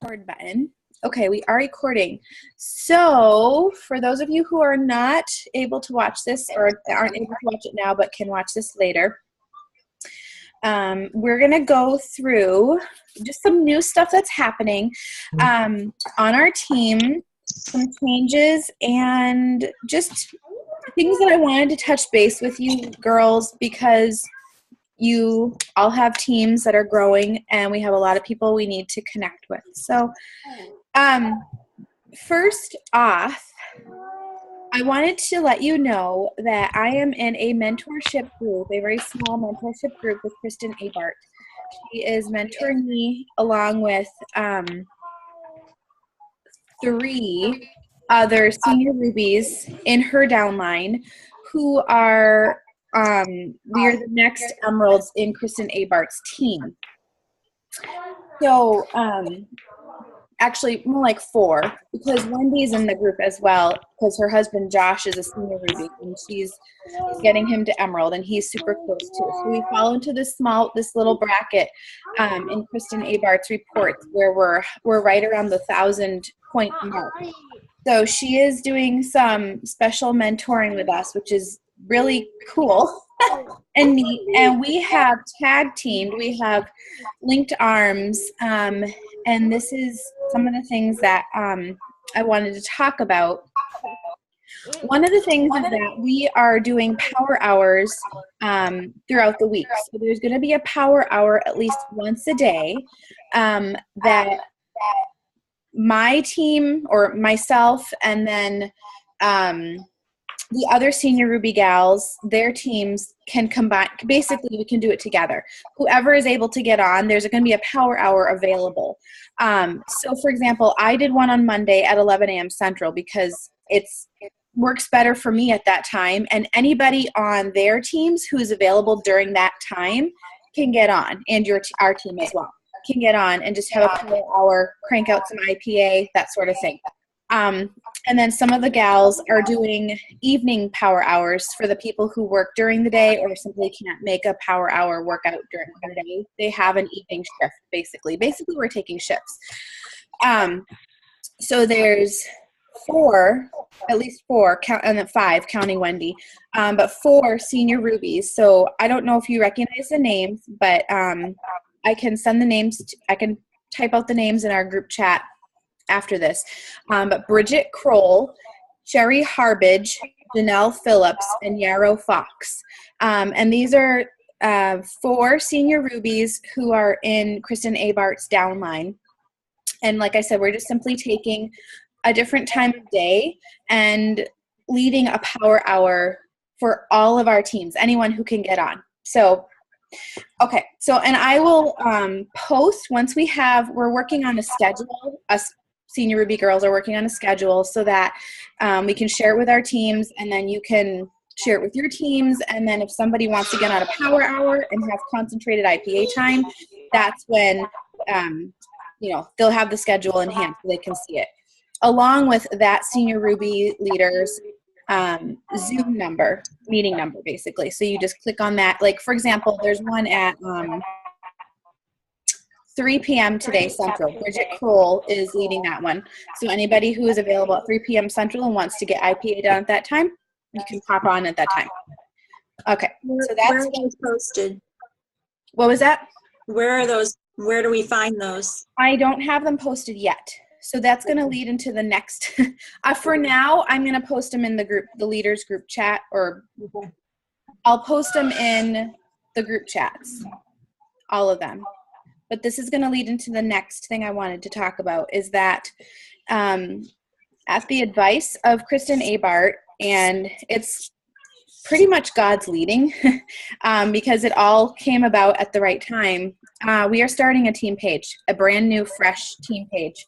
record button. Okay, we are recording. So for those of you who are not able to watch this or aren't able to watch it now but can watch this later, we're going to go through just some new stuff that's happening on our team, some changes, and just things that I wanted to touch base with you girls because you all have teams that are growing and we have a lot of people we need to connect with. So first off, I wanted to let you know that I am in a mentorship group, a very small mentorship group with Kristen Abart. She is mentoring me along with 3 other senior rubies in her downline who are we are the next emeralds in Kristen Abart's team. So actually more like 4 because Wendy's in the group as well because her husband Josh is a senior ruby and she's getting him to emerald and he's super close too. So we fall into this little bracket in Kristen Abart's reports where we're right around the 1,000 point mark. So she is doing some special mentoring with us, which is really cool and neat. And we have tag teamed. We have linked arms. And this is some of the things that I wanted to talk about. One of the things is that we are doing power hours throughout the week. So there's going to be a power hour at least once a day that my team or myself and then the other senior Ruby gals, their teams can combine. Basically, we can do it together. Whoever is able to get on, there's going to be a power hour available. So, for example, I did one on Monday at 11 a.m. Central because it works better for me at that time. And anybody on their teams who is available during that time can get on, and our team as well can get on and just have a power hour, crank out some IPA, that sort of thing. And then some of the gals are doing evening power hours for the people who work during the day or simply can't make a power hour workout during the day. They have an evening shift, basically. Basically, we're taking shifts. So there's 4, at least 4, and then 5, counting Wendy, but 4 senior rubies. So I don't know if you recognize the names, but I can send the names. I can type out the names in our group chat after this. But Bridget Kroll, Sherry Harbage, Janelle Phillips, and Yarrow Fox. And these are 4 senior rubies who are in Kristen Abart's downline. And like I said, we're just simply taking a different time of day and leading a power hour for all of our teams, anyone who can get on. So okay, so and I will post once we're working on a schedule. Us senior Ruby girls are working on a schedule so that we can share it with our teams, and then you can share it with your teams. And then if somebody wants to get on a power hour and have concentrated IPA time, that's when they'll have the schedule in hand so they can see it, along with that senior Ruby leaders Zoom number, meeting number, basically. So you just click on that. Like, for example, there's one at 3 p.m. today Central. Bridget Kroll is leading that one. So anybody who is available at 3 p.m. Central and wants to get IPA done at that time, you can pop on at that time. Okay. So that's where are those posted? What was that? Where are those? Where do we find those? I don't have them posted yet. So that's going to lead into the next. For now, I'm going to post them in the group, the leaders group chat, or I'll post them in the group chats, all of them. But this is going to lead into the next thing I wanted to talk about is that at the advice of Kristen Abart, and it's pretty much God's leading because it all came about at the right time. We are starting a team page, a brand new, fresh team page.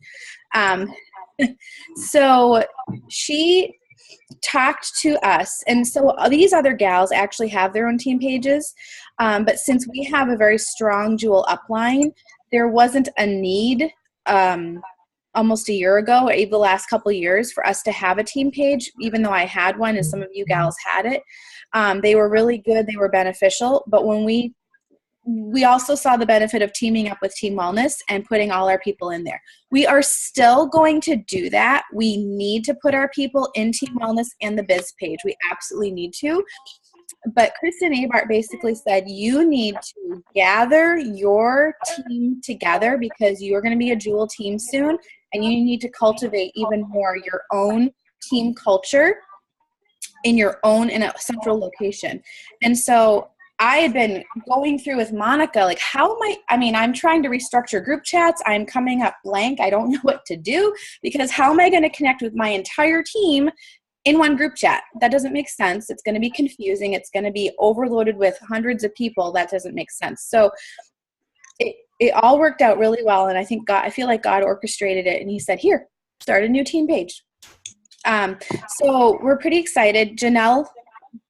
So she talked to us, and so these other gals actually have their own team pages, but since we have a very strong Jewel upline, there wasn't a need almost a year ago, or even the last couple of years, for us to have a team page, even though I had one and some of you gals had it. They were really good. They were beneficial. But when we we also saw the benefit of teaming up with Team Wellness and putting all our people in there. We are still going to do that. We need to put our people in Team Wellness and the biz page. We absolutely need to. But Kristen Abart basically said, you need to gather your team together because you're going to be a Jewel team soon, and you need to cultivate even more your own team culture in a central location. And so I had been going through with Monica, like, I'm trying to restructure group chats. I'm coming up blank. I don't know what to do because how am I going to connect with my entire team in one group chat? That doesn't make sense. It's going to be confusing. It's going to be overloaded with hundreds of people. That doesn't make sense. So it all worked out really well. And I feel like God orchestrated it. And he said, here, start a new team page. So we're pretty excited. Janelle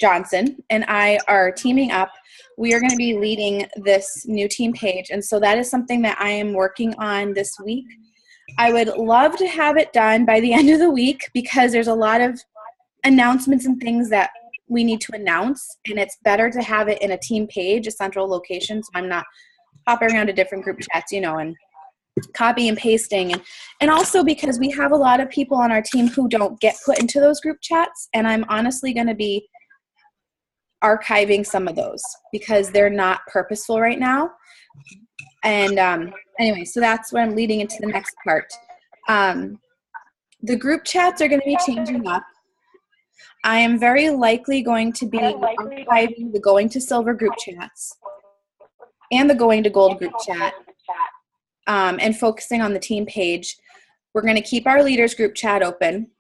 Johnson and I are teaming up. We are going to be leading this new team page. And so that is something that I am working on this week. I would love to have it done by the end of the week because there's a lot of announcements and things that we need to announce, and it's better to have it in a team page, a central location, so I'm not hopping around to different group chats, and copy and pasting. And also because we have a lot of people on our team who don't get put into those group chats, and I'm honestly going to be archiving some of those because they're not purposeful right now. And anyway, so that's what I'm leading into the next part. The group chats are going to be changing up. I am very likely going to be archiving the Going to Silver group chats and the Going to Gold group chat and focusing on the team page. We're going to keep our leaders group chat open.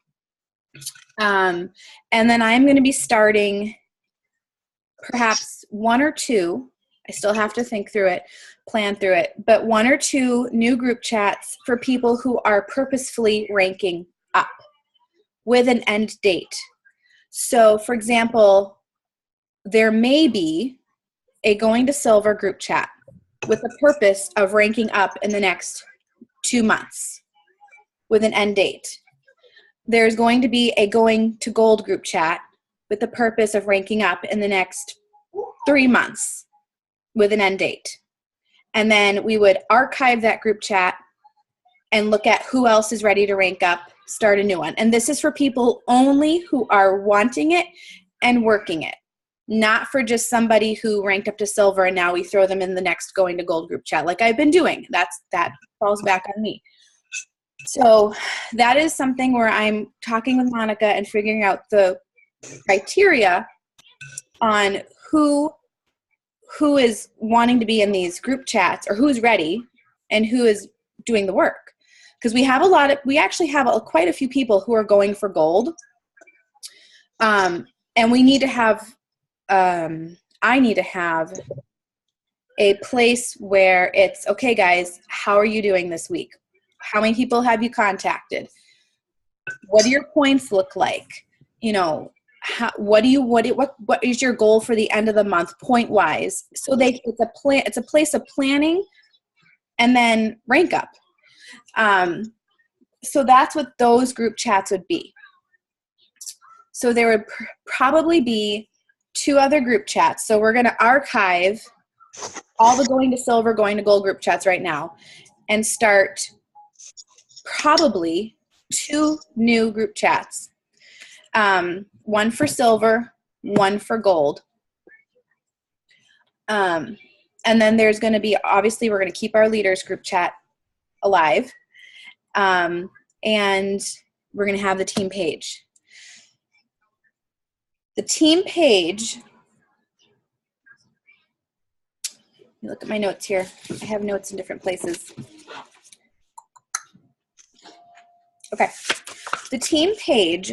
And then I'm going to be starting perhaps one or two. I still have to think through it, plan through it, but one or two new group chats for people who are purposefully ranking up with an end date. So, for example, there may be a Going to Silver group chat with the purpose of ranking up in the next 2 months with an end date. There's going to be a Going to Gold group chat with the purpose of ranking up in the next 3 months with an end date. And then we would archive that group chat and look at who else is ready to rank up, start a new one. And this is for people only who are wanting it and working it, not for just somebody who ranked up to Silver and now we throw them in the next Going to Gold group chat like I've been doing. That falls back on me. So that is something where I'm talking with Monica and figuring out the criteria on who is wanting to be in these group chats or who's ready and who is doing the work. Because we actually have quite a few people who are going for gold. And we need to have, I need to have a place where it's, okay, guys, how are you doing this week? How many people have you contacted? What do your points look like? What is your goal for the end of the month point wise? So it's a place of planning and then rank up. So that's what those group chats would be. So there would probably be 2 other group chats. So we're going to archive all the Going to Silver, Going to Gold group chats right now and start probably 2 new group chats. One for Silver, one for Gold. And then there's going to be, obviously, we're going to keep our leaders group chat alive. And we're going to have the team page. The team page, let me look at my notes here. I have notes in different places. Okay. The team page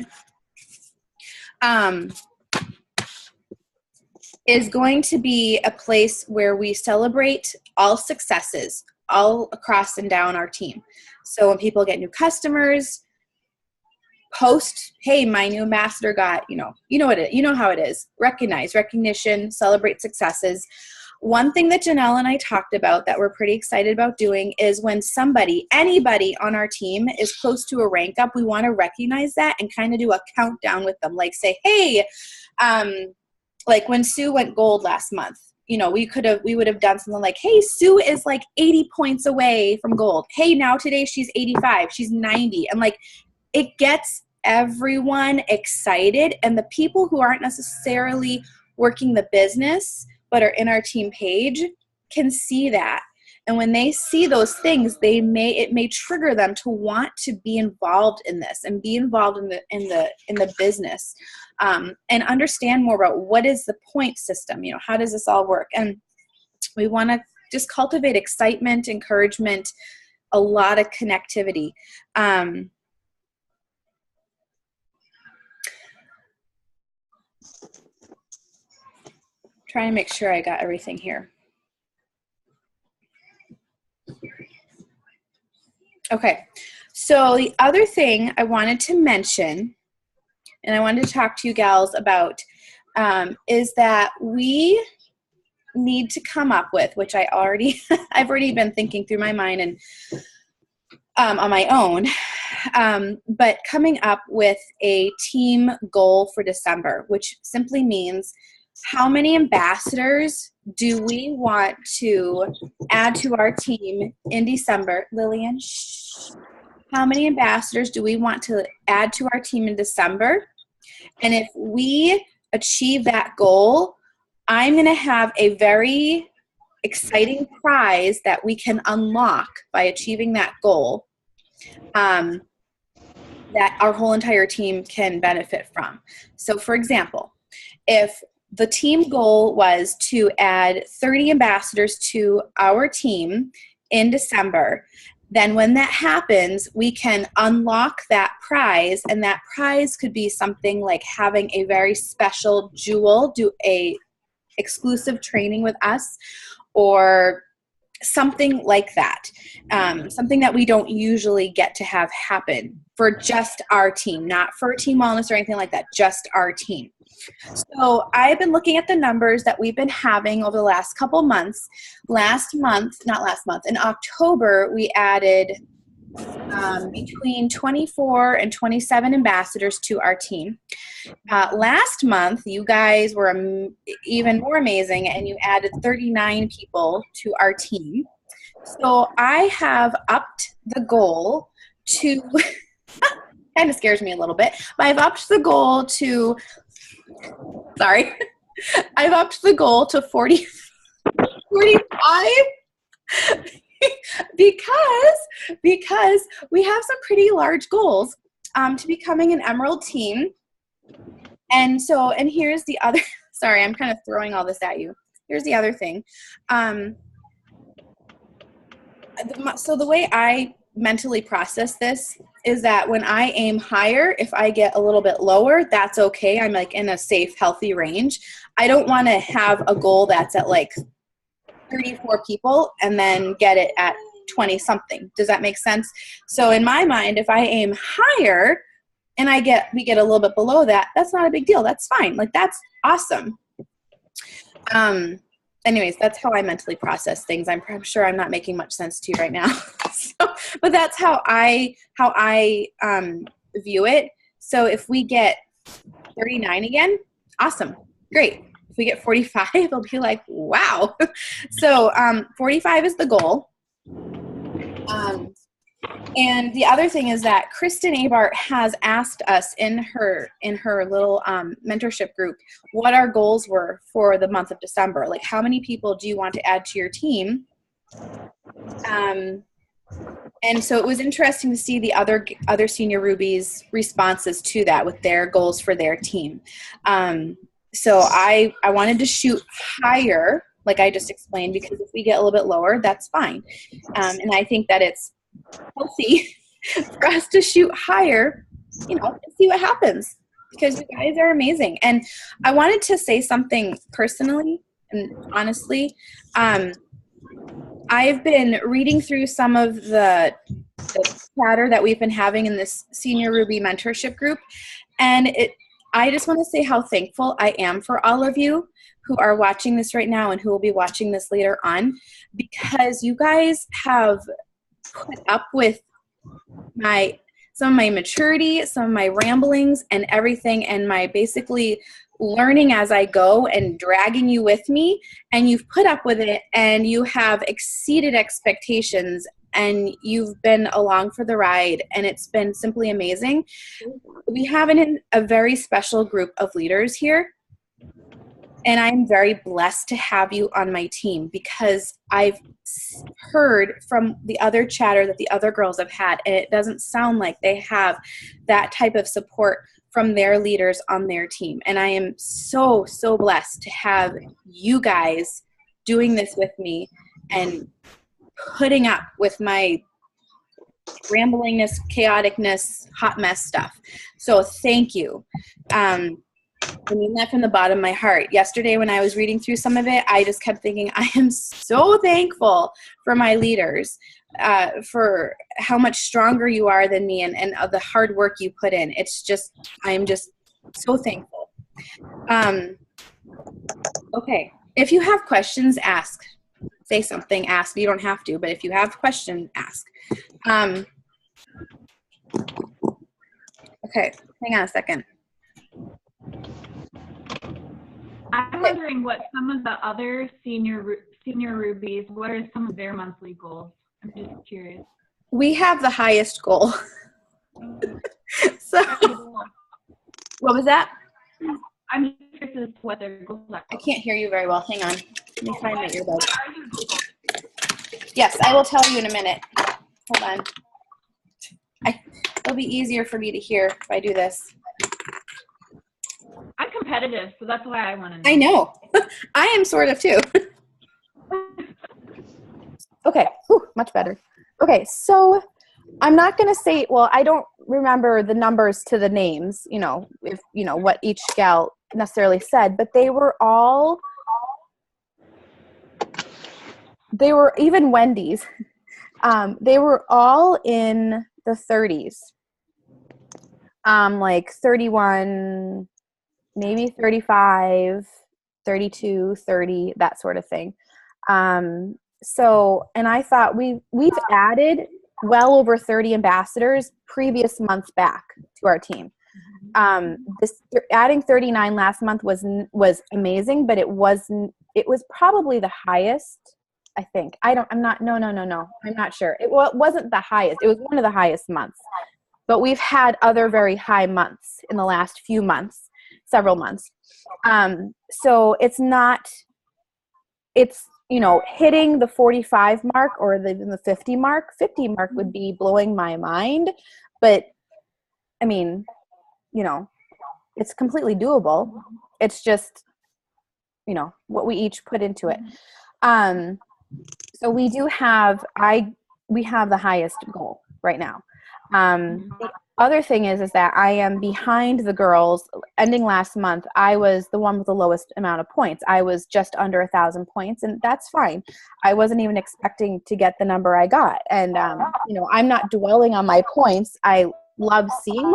is going to be a place where we celebrate all successes all across and down our team. So when people get new customers, post, hey, my new ambassador got, you know how it is. Recognition, celebrate successes. One thing that Janelle and I talked about that we're pretty excited about doing is when anybody on our team is close to a rank up, we want to recognize that and kind of do a countdown with them. Like say, hey, like when Sue went gold last month, we would have done something like, hey, Sue is like 80 points away from gold. Hey, now today she's 85, she's 90. And like, it gets everyone excited. And the people who aren't necessarily working the business, but are in our team page can see that. And when they see those things, it may trigger them to want to be involved in this and be involved in the business, and understand more about what is the point system. How does this all work? And we want to just cultivate excitement, encouragement, a lot of connectivity. Trying to make sure I got everything here. Okay, so the other thing I wanted to mention, and I wanted to talk to you gals about, is that we need to come up with, which I've already been thinking through my mind and on my own, but coming up with a team goal for December, which simply means how many ambassadors do we want to add to our team in December? Lillian, shh. How many ambassadors do we want to add to our team in December? And if we achieve that goal, I'm going to have a very exciting prize that we can unlock by achieving that goal, that our whole entire team can benefit from. So for example, if the team goal was to add 30 ambassadors to our team in December, then when that happens, we can unlock that prize, and that prize could be something like having a very special jewel do a exclusive training with us, or something like that. Something that we don't usually get to have happen for just our team, not for Team Wellness or anything like that, just our team. So I've been looking at the numbers that we've been having over the last couple months. In October, we added between 24 and 27 ambassadors to our team. Last month, you guys were even more amazing, and you added 39 people to our team. So I have upped the goal to, kind of scares me a little bit, but I've upped the goal to, I've upped the goal to 45 because we have some pretty large goals to becoming an Emerald team. And here's the other, sorry, I'm kind of throwing all this at you. Here's the other thing. So the way I mentally process this is that when I aim higher, if I get a little bit lower, that's okay. I'm like in a safe, healthy range. I don't want to have a goal that's at like 34 people and then get it at 20 something. Does that make sense? So in my mind, if I aim higher and we get a little bit below that, that's not a big deal. That's fine. Like, that's awesome. Anyways, that's how I mentally process things. I'm sure I'm not making much sense to you right now. But that's how I view it. So if we get 39 again, awesome, great. If we get 45, I'll be like, wow. So 45 is the goal. And the other thing is that Kristen Abart has asked us in her little mentorship group what our goals were for the month of December. Like, how many people do you want to add to your team? And so it was interesting to see the other senior Rubies' responses to that with their goals for their team. So I wanted to shoot higher, like I just explained, because if we get a little bit lower, that's fine. And I think that it's healthy for us to shoot higher, and see what happens, because you guys are amazing. And I wanted to say something personally and honestly. I've been reading through some of the chatter that we've been having in this Senior Ruby mentorship group, and I just want to say how thankful I am for all of you who are watching this right now and who will be watching this later on, because you guys have put up with some of my maturity, some of my ramblings and everything, and my basically learning as I go and dragging you with me, and you've put up with it, and you have exceeded expectations, and you've been along for the ride, and it's been simply amazing. We have a very special group of leaders here, and I'm very blessed to have you on my team, because I've heard from the other chatter that the other girls have had, and it doesn't sound like they have that type of support from their leaders on their team. And I am so, so blessed to have you guys doing this with me and putting up with my ramblingness, chaoticness, hot mess stuff. So thank you. I mean that from the bottom of my heart. Yesterday when I was reading through some of it, I just kept thinking, I am so thankful for my leaders, for how much stronger you are than me, and the hard work you put in. It's just, I'm just so thankful. Okay, if you have questions, ask. Say something, ask. You don't have to, but if you have a question, ask. Okay, hang on a second. I'm wondering what some of the other senior rubies, what are some of their monthly goals? I'm just curious. We have the highest goal. So, what was that? I'm just curious as to what their goals are. I can't hear you very well. Hang on. Let me find my earbud. Yes, I will tell you in a minute. Hold on. It'll be easier for me to hear if I do this. I'm competitive, so that's why I want to know. I know. I am sort of too. Okay. Whew, much better. Okay, so I'm not going to say, well, I don't remember the numbers to the names, if, what each gal necessarily said, but they were even Wendy's. They were all in the 30s. Like 31, maybe 35, 32, 30, that sort of thing. So, and I thought we've added well over 30 ambassadors previous months back to our team. Adding 39 last month was amazing, but it was probably the highest, I think. I'm not sure. It wasn't the highest. It was one of the highest months, but we've had other very high months in the last few months, several months. So it's hitting the 45 mark or even the 50 mark. 50 mark would be blowing my mind, but I mean, it's completely doable. It's just, what we each put into it. So we have the highest goal right now. The other thing is that I am behind the girls. Ending last month, I was the one with the lowest amount of points. I was just under 1,000 points, and that's fine. I wasn't even expecting to get the number I got. And, I'm not dwelling on my points. I love seeing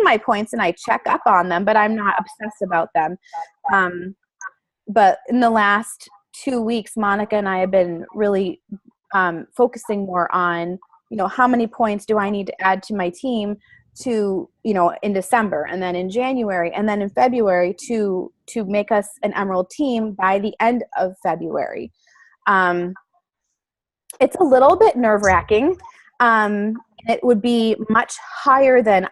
my points, and I check up on them, but I'm not obsessed about them. But in the last 2 weeks, Monica and I have been really focusing more on, how many points do I need to add to my team to, in December, and then in January, and then in February to make us an Emerald team by the end of February. It's a little bit nerve-wracking. It would be much higher than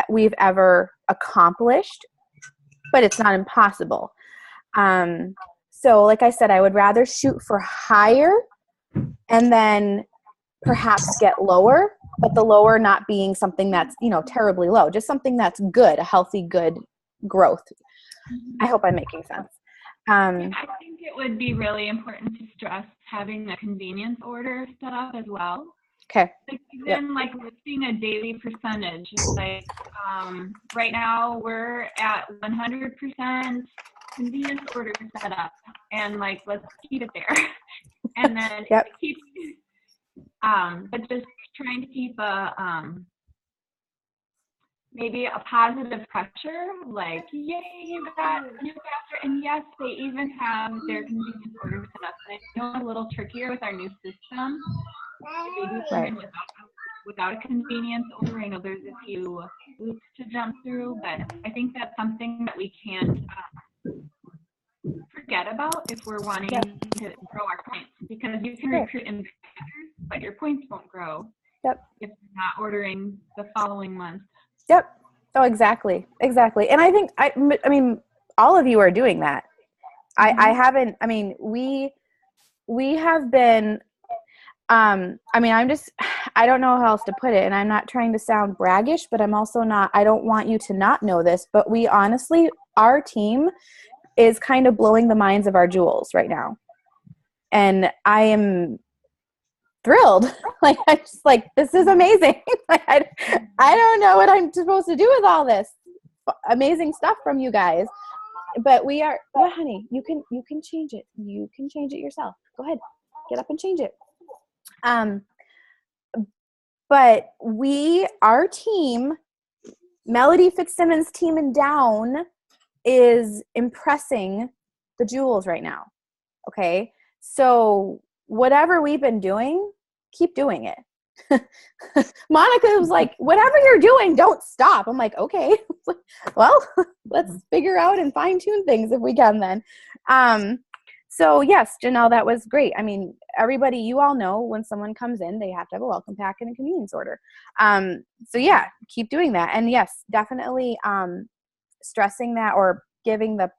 we've ever accomplished, but it's not impossible. So like I said, I would rather shoot for higher and then perhaps get lower, but the lower not being something that's, terribly low, just something that's good, a healthy, good growth. I hope I'm making sense. I think it would be really important to stress having a convenience order set up as well. Okay. Even like listing a daily percentage. Like right now we're at 100% convenience order set up, and like let's keep it there. And then but just trying to keep maybe a positive pressure, like, yay, you got a new ambassador. And yes, they even have their convenience order set up. And I know it's a little trickier with our new system. They do come in without a convenience order. I know there's a few hoops to jump through, but I think that's something that we can't forget about if we're wanting to grow our points, because you can recruit ambassadors, but your points won't grow if you're not ordering the following month. Yep. Oh, exactly. And I think, I mean, all of you are doing that. I haven't, I mean, we have been, I mean, I don't know how else to put it, and I'm not trying to sound braggish, but I'm also not, I don't want you to not know this, but we honestly, our team is kind of blowing the minds of our jewels right now. And I am thrilled. Like, I just like, this is amazing. Like, I don't know what I'm supposed to do with all this amazing stuff from you guys. But we are, oh, honey, you can change it. You can change it yourself. Go ahead, get up and change it. But our team, Melody Fitzsimmons' team in Down, is impressing the jewels right now. Okay. So whatever we've been doing, keep doing it. Monica was like, whatever you're doing, don't stop. I'm like, okay, well, let's figure out and fine tune things if we can then. So yes, Janelle, that was great. I mean, everybody, you all know when someone comes in, they have to have a welcome pack and a convenience order. So yeah, keep doing that. And yes, definitely stressing that, or giving the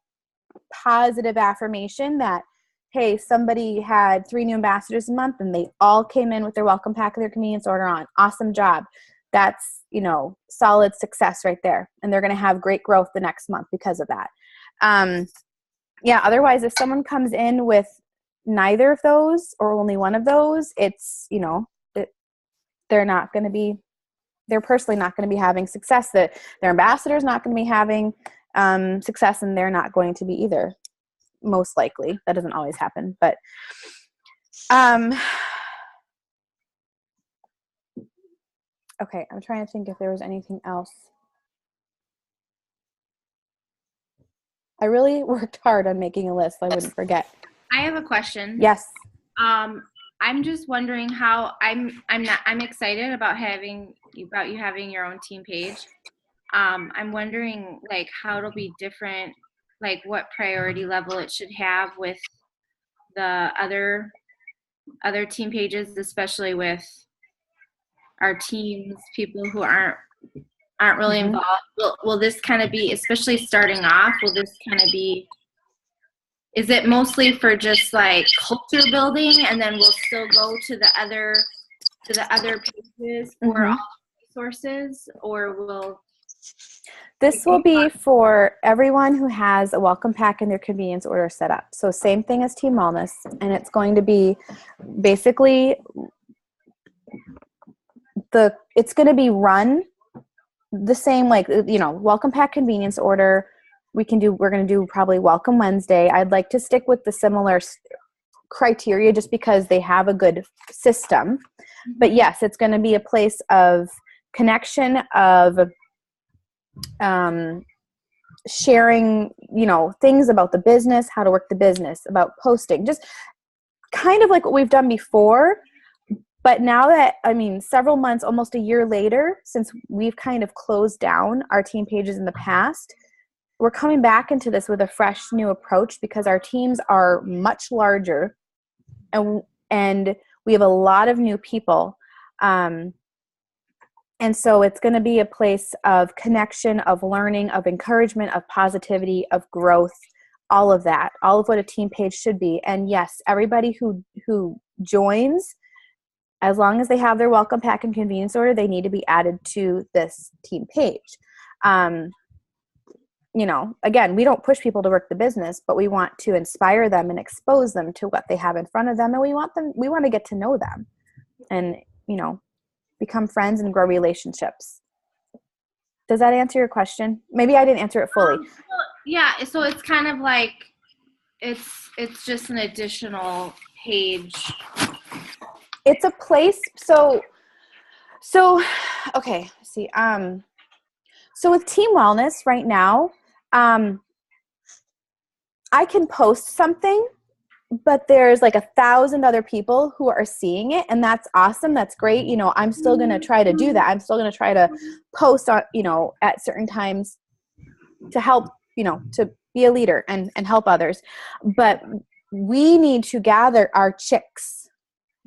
positive affirmation that, hey, somebody had 3 new ambassadors a month and they all came in with their welcome pack and their convenience order on. Awesome job. That's, solid success right there. And they're going to have great growth the next month because of that. Yeah. Otherwise, if someone comes in with neither of those or only one of those, it's, they're personally not going to be having success. That their ambassador's not going to be having success, and they're not going to be either. Most likely. That doesn't always happen, but okay, I'm trying to think if there was anything else. I really worked hard on making a list so I wouldn't forget. I have a question. Yes. I'm just wondering how I'm excited about you having your own team page. I'm wondering like how it'll be different, like what priority level it should have with the other team pages, especially with our teams, people who aren't really involved. Will this kind of be, especially starting off, is it mostly for just like culture building, and then we'll still go to the other pages for all the resources, or will this will be for everyone who has a welcome pack and their convenience order set up. So same thing as Team Wellness, and it's going to be basically it's going to be run the same, like, welcome pack, convenience order. We're going to do probably Welcome Wednesday. I'd like to stick with the similar criteria just because they have a good system. But yes, it's going to be a place of connection, of sharing, things about the business, how to work the business, about posting, just kind of like what we've done before. But now that, several months, almost a year later, since we've kind of closed down our team pages in the past, we're coming back into this with a fresh new approach because our teams are much larger and we have a lot of new people. And so it's going to be a place of connection, of learning, of encouragement, of positivity, of growth, all of that, all of what a team page should be. And yes, everybody who joins, as long as they have their welcome pack and convenience order, they need to be added to this team page. Again, we don't push people to work the business, but we want to inspire them and expose them to what they have in front of them. And we want to get to know them and, become friends and grow relationships. Does that answer your question? Maybe I didn't answer it fully. Yeah. So it's kind of like, it's just an additional page. It's a place. So okay. See, so with Team Wellness right now, I can post something but there's like 1,000 other people who are seeing it, and that's awesome. That's great. You know, I'm still going to try to do that. I'm still going to try to post on, you know, at certain times to help, you know, to be a leader and help others. But we need to gather our chicks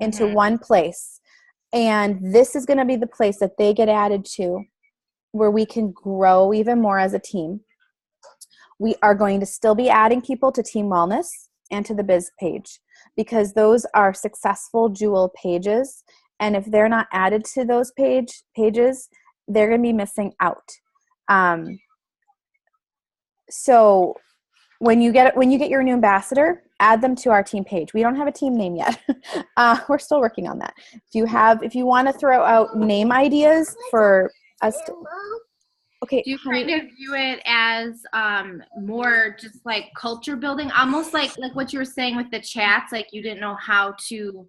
into one place. And this is going to be the place that they get added to, where we can grow even more as a team. We are going to still be adding people to Team Wellness and to the Biz page, because those are successful Jewel pages. And if they're not added to those pages, they're going to be missing out. So when you get your new ambassador, add them to our team page. We don't have a team name yet. We're still working on that. If you want to throw out name ideas for us to, okay. Do you kind of view it as more just like culture building, almost like what you were saying with the chats, like you didn't know how to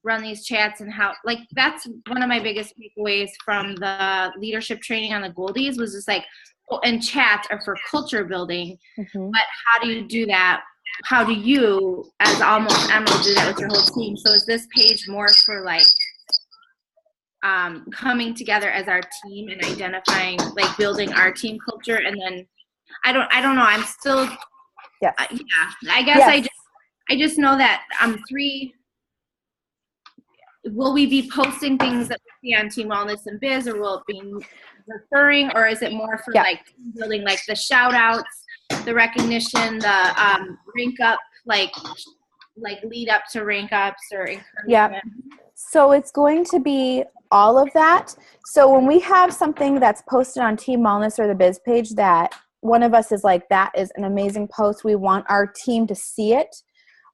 run these chats and how, like, that's one of my biggest takeaways from the leadership training on the Goldies was just like, oh, and chats are for culture building, but how do you do that? How do you, as almost Emerald, do that with your whole team? So is this page more for like coming together as our team and identifying, like building our team culture? And then I don't know. I'm still, yeah. I guess yes. I just know that will we be posting things that we see on Team Wellness and Biz, or will it be referring, or is it more for like building, like the shout outs, the recognition, the rank up, like lead up to rank ups or encouragement? Yeah. So it's going to be all of that. So when we have something that's posted on Team Wellness or the Biz page that one of us is like, that is an amazing post, we want our team to see it,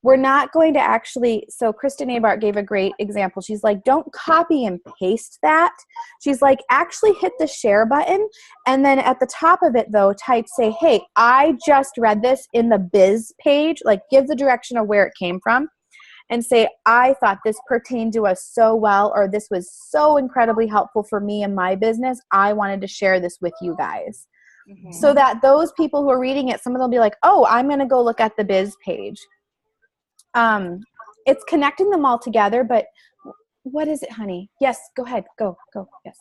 we're not going to actually, so Kristen Abart gave a great example. She's like, don't copy and paste that. She's like, actually hit the share button. And then at the top of it though, type, say, hey, I just read this in the Biz page, like give the direction of where it came from, and say, I thought this pertained to us so well, or this was so incredibly helpful for me and my business. I wanted to share this with you guys. So that those people who are reading it, some of them will be like, oh, I'm going to go look at the Biz page. It's connecting them all together, but what is it, honey? Yes, go ahead. Go. Yes.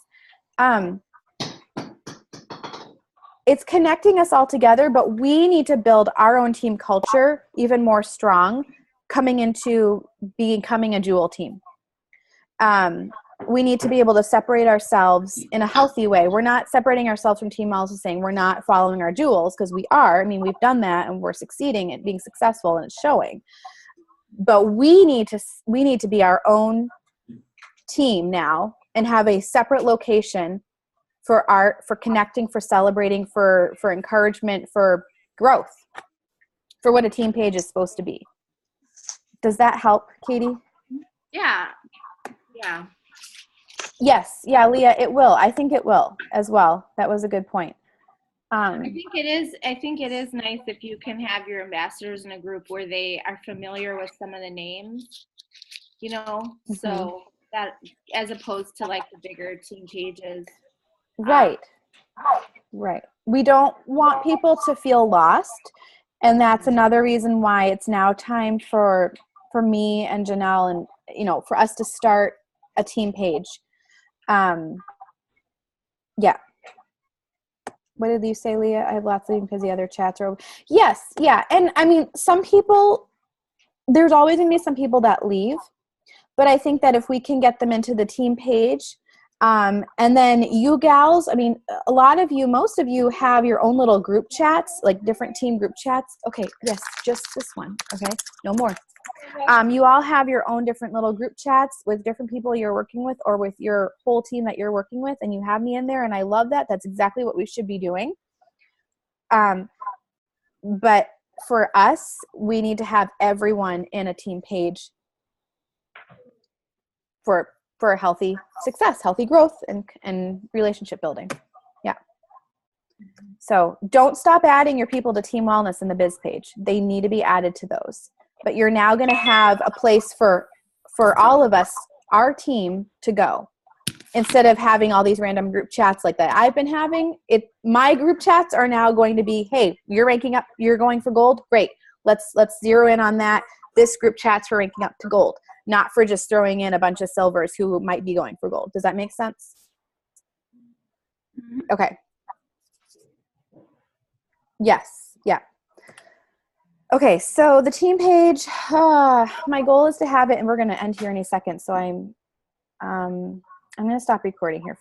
It's connecting us all together, but we need to build our own team culture even more strong coming into becoming a Jewel team. We need to be able to separate ourselves in a healthy way. We're not separating ourselves from Team Wellness and saying we're not following our Jewels, because we are. I mean, we've done that and we're succeeding at being successful, and it's showing. But we need to be our own team now and have a separate location for connecting, for celebrating, for encouragement, for growth, for what a team page is supposed to be. Does that help, Katie? Yeah. Yes. Yeah, Leah, it will. I think it will as well. That was a good point. I think it is nice if you can have your ambassadors in a group where they are familiar with some of the names, you know, so that as opposed to like the bigger team pages. Right. We don't want people to feel lost. And that's another reason why it's now time for me and Janelle and, you know, for us to start a team page. Yeah. What did you say, Leah? I have lots of them because the other chats are over. Yes. Yeah. And I mean, some people, there's always going to be some people that leave, but I think that if we can get them into the team page, and then you gals, I mean, a lot of you, most of you have your own little group chats, like different team group chats. Okay. Yes. Just this one. Okay. No more. You all have your own different little group chats with different people you're working with, or with your whole team that you're working with, and you have me in there, and I love that. That's exactly what we should be doing. But for us, we need to have everyone in a team page for healthy success, healthy growth, and relationship building. Yeah. So don't stop adding your people to Team Wellness in the Biz page. They need to be added to those. But you're now going to have a place for all of us, our team, to go. Instead of having all these random group chats like that I've been having, my group chats are now going to be, hey, you're ranking up, you're going for gold, great. Let's zero in on that. this group chat's for ranking up to gold, not for just throwing in a bunch of silvers who might be going for gold. Does that make sense? Mhm. Okay. Yes. Yeah. Okay. So the team page, my goal is to have it, and we're going to end here any second. So I'm going to stop recording here.